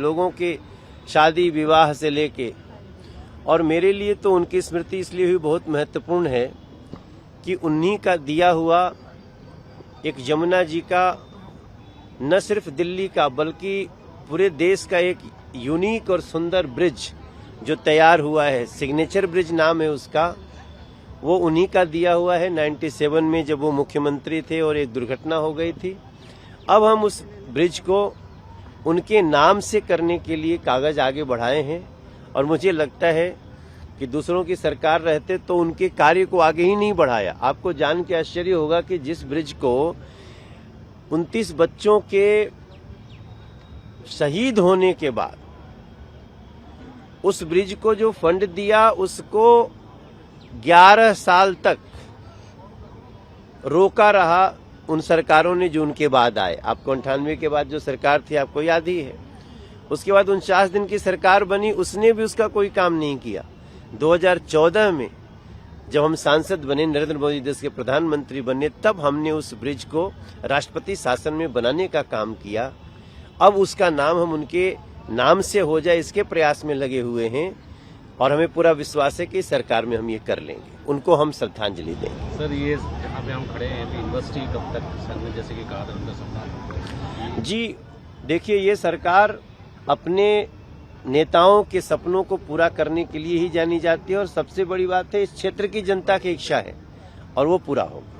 लोगों के शादी विवाह से लेके। और मेरे लिए तो उनकी स्मृति इसलिए भी बहुत महत्वपूर्ण है कि उन्हीं का दिया हुआ एक यमुना जी का न सिर्फ दिल्ली का बल्कि पूरे देश का एक यूनिक और सुंदर ब्रिज जो तैयार हुआ है, सिग्नेचर ब्रिज नाम है उसका, वो उन्हीं का दिया हुआ है 97 में जब वो मुख्यमंत्री थे और एक दुर्घटना हो गई थी। अब हम उस ब्रिज को उनके नाम से करने के लिए कागज आगे बढ़ाए हैं और मुझे लगता है कि दूसरों की सरकार रहते तो उनके कार्य को आगे ही नहीं बढ़ाया। आपको जान के आश्चर्य होगा कि जिस ब्रिज को 29 बच्चों के शहीद होने के बाद उस ब्रिज को जो फंड दिया उसको 11 साल तक रोका रहा उन सरकारों ने जो उनके बाद आए। आपको 98 के बाद जो सरकार थी आपको याद ही है। उसके बाद 49 दिन की सरकार बनी, उसने भी उसका कोई काम नहीं किया। 2014 में जब हम सांसद बने, नरेंद्र मोदी देश के प्रधानमंत्री बने, तब हमने उस ब्रिज को राष्ट्रपति शासन में बनाने का काम किया। अब उसका नाम हम उनके नाम से हो जाए इसके प्रयास में लगे हुए हैं और हमें पूरा विश्वास है कि सरकार में हम ये कर लेंगे, उनको हम श्रद्धांजलि देंगे। सर, ये यहाँ पे हम खड़े हैं, यूनिवर्सिटी कब तक सर ने जैसे कि कहा था उनका सपना? जी देखिए, ये सरकार अपने नेताओं के सपनों को पूरा करने के लिए ही जानी जाती है और सबसे बड़ी बात है इस क्षेत्र की जनता की इच्छा है और वो पूरा होगा।